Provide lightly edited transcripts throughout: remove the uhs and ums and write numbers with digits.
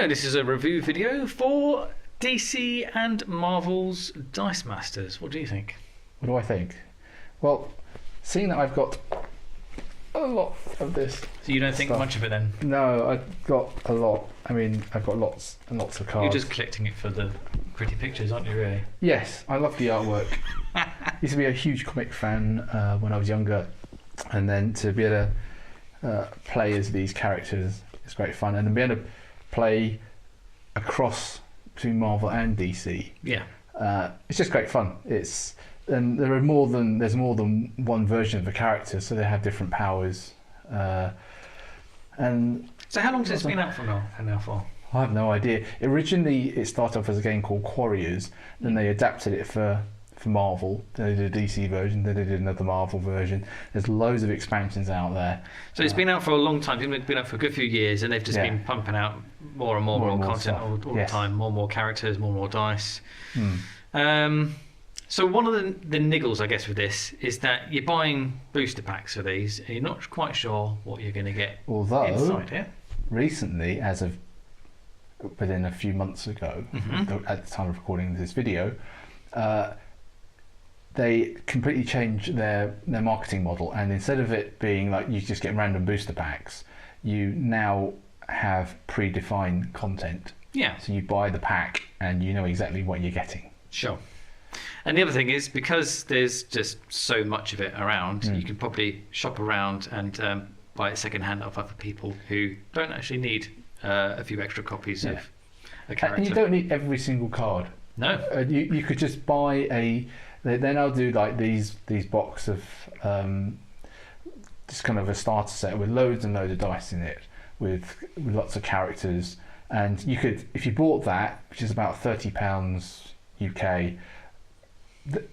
Hello, this is a review video for DC and Marvel's Dice Masters. What do you think? What do I think? Well, seeing that I've got a lot of this. So you don't think stuff. much of it then? No, I've got a lot. I mean, I've got lots and lots of cards. You're just collecting it for the pretty pictures, aren't you, really? Yes, I love the artwork. Used to be a huge comic fan when I was younger, and then to be able to play as these characters is great fun, and to be able to play across between Marvel and DC. Yeah. It's just great fun. And there's more than one version of the character, so they have different powers. And so how long has this been out for now for? I have no idea. Originally, it started off as a game called Quarriors. Then they adapted it for Marvel. Then they did a DC version. Then they did another Marvel version. There's loads of expansions out there. So it's been out for a long time. It's been out for a good few years, and they've just been pumping out more and more content all the time. More and more characters, more and more dice. So one of the niggles, I guess, with this is that you're buying booster packs of these, and you're not quite sure what you're going to get inside here. Recently, as of within a few months ago, at the time of recording this video, they completely changed their marketing model, and instead of it being like you just get random booster packs, you now have predefined content. Yeah. So you buy the pack and you know exactly what you're getting. Sure. And the other thing is, because there's just so much of it around, you can probably shop around and buy it secondhand off other people who don't actually need a few extra copies of a character. And you don't need every single card. No. You could just buy then I'll do like these box of just kind of a starter set with loads and loads of dice in it, with lots of characters. And you could, if you bought that, which is about £30 UK,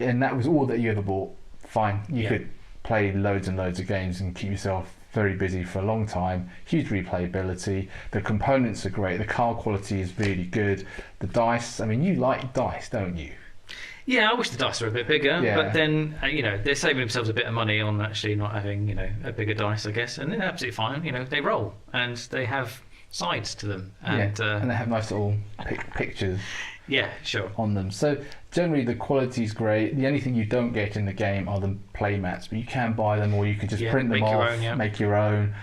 and that was all that you ever bought, fine. You could play loads and loads of games and keep yourself very busy for a long time. Huge replayability. The components are great. The card quality is really good. The dice, I mean, you like dice, don't you? Yeah, I wish the dice were a bit bigger, but then they're saving themselves a bit of money on actually not having a bigger dice, I guess, and they're absolutely fine. They roll and they have sides to them, and they have nice little pictures. Yeah, sure. On them. So generally the quality is great. The only thing you don't get in the game are the play mats, but you can buy them, or you can just print them off, make your own.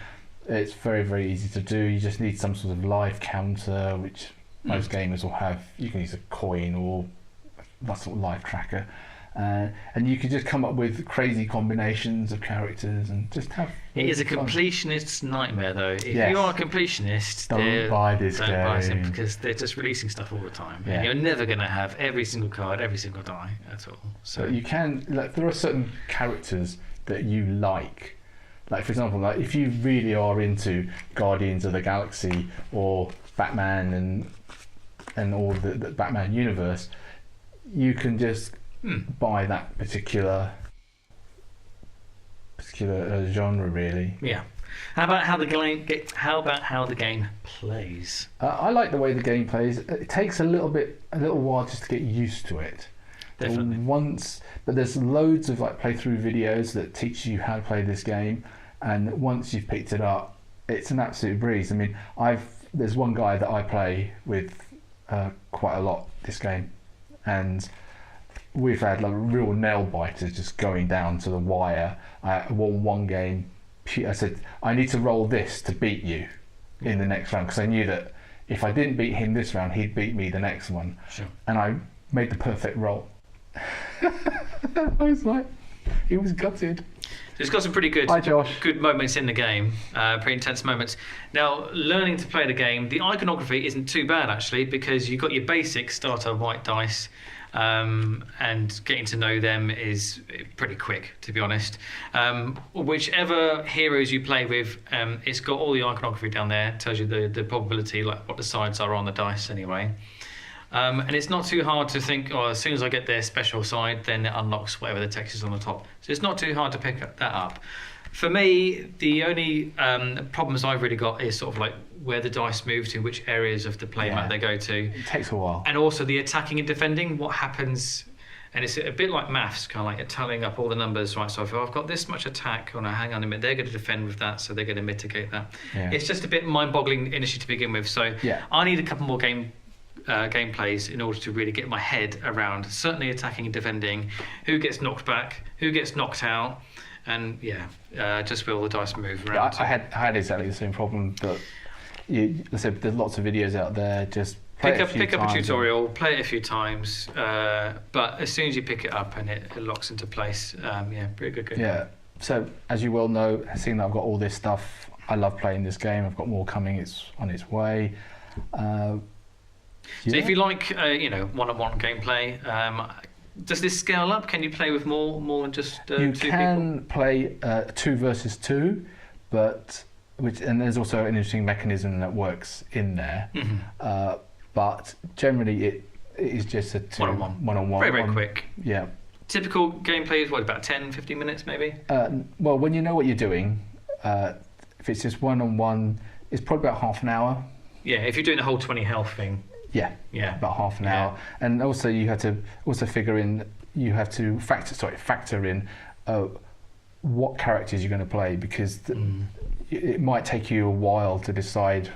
It's very, very easy to do. You just need some sort of live counter, which most gamers will have. You can use a coin or that sort of live tracker. And you can just come up with crazy combinations of characters and just have. It is a completionist's nightmare, though. If you are a completionist, don't buy this game. Don't buy them, because they're just releasing stuff all the time. Yeah. And you're never going to have every single card, every single die at all. So you can. There are certain characters that you like. Like, for example, if you really are into Guardians of the Galaxy or Batman and all the Batman universe, you can just buy that particular genre, really. Yeah. How about how the game plays? I like the way the game plays. It takes a little while just to get used to it. Definitely. But there's loads of playthrough videos that teach you how to play this game, and once you've picked it up, it's an absolute breeze. I mean, there's one guy that I play with quite a lot this game, and we've had real nail biters just going down to the wire. I won one game. I said, I need to roll this to beat you in the next round, because I knew that if I didn't beat him this round, he'd beat me the next one. Sure. And I made the perfect roll. I was like, he was gutted. So it's got some pretty good moments in the game, pretty intense moments. Now, learning to play the game, the iconography isn't too bad, actually, because you've got your basic starter white dice, and getting to know them is pretty quick, to be honest. Whichever heroes you play with, it's got all the iconography down there. It tells you the probability, like what the sides are on the dice anyway. And it's not too hard to think, as soon as I get their special side, then it unlocks whatever the text is on the top. So it's not too hard to pick that up. For me, the only problems I've really got is sort of where the dice move to, which areas of the playmat they go to. It takes a while. And also the attacking and defending, what happens And it's a bit like maths, kind of like tallying up all the numbers, right? So if I've got this much attack, oh no, hang on a minute, they're going to defend with that, so they're going to mitigate that. Yeah. It's just a bit mind-boggling initially to begin with. So I need a couple more gameplays in order to really get my head around certainly attacking and defending, who gets knocked back, who gets knocked out, and just where all the dice move around. I had exactly the same problem, but there's lots of videos out there. Just pick up a tutorial, play it a few times, but as soon as you pick it up and it locks into place, pretty good game. Yeah. So as you well know, seeing that I've got all this stuff, I love playing this game. I've got more coming. It's on its way. So if you like, one-on-one gameplay, does this scale up? Can you play with more than just two people? You can play 2 versus 2, and there's also an interesting mechanism that works in there. Mm-hmm. But generally, it is just a one-on-one. Very, very quick. Yeah. Typical gameplay is about 10, 15 minutes maybe? Well, when you know what you're doing, if it's just one-on-one, it's probably about half an hour. Yeah, if you're doing the whole 20 health thing. Yeah, about half an hour. And also you have to factor in what characters you're going to play, because it might take you a while to decide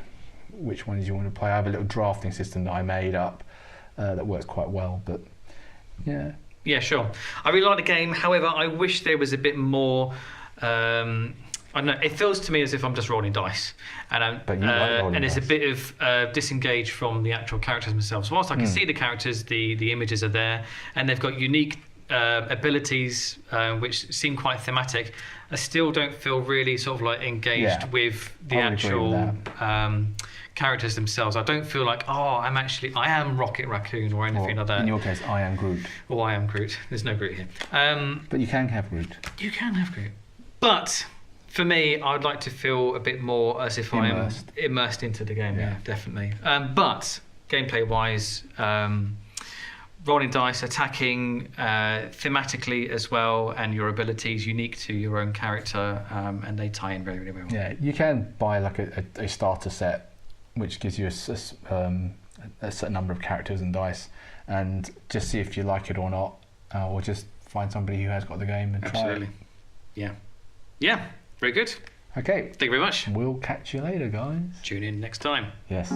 which ones you want to play. I have a little drafting system that I made up that works quite well, but yeah. Yeah, sure. I really like the game. However, I wish there was a bit more. I don't know. It feels to me as if I'm just rolling dice, and it's a bit of disengaged from the actual characters themselves. So whilst I can see the characters, the images are there, and they've got unique abilities which seem quite thematic. I still don't feel really sort of like engaged with the actual characters themselves. I don't feel like, I am Rocket Raccoon or anything like that. In your case, I am Groot. Or I am Groot. There's no Groot here. But you can have Groot. You can have Groot. But for me, I'd like to feel a bit more as if I'm immersed into the game. Yeah, definitely. But gameplay-wise, rolling dice, attacking thematically as well, and your abilities unique to your own character, and they tie in very, very well. Yeah, you can buy like a starter set, which gives you a certain number of characters and dice, and just see if you like it or not, or just find somebody who has got the game and try it. Yeah, very good. Okay. Thank you very much. We'll catch you later, guys. Tune in next time. Yes.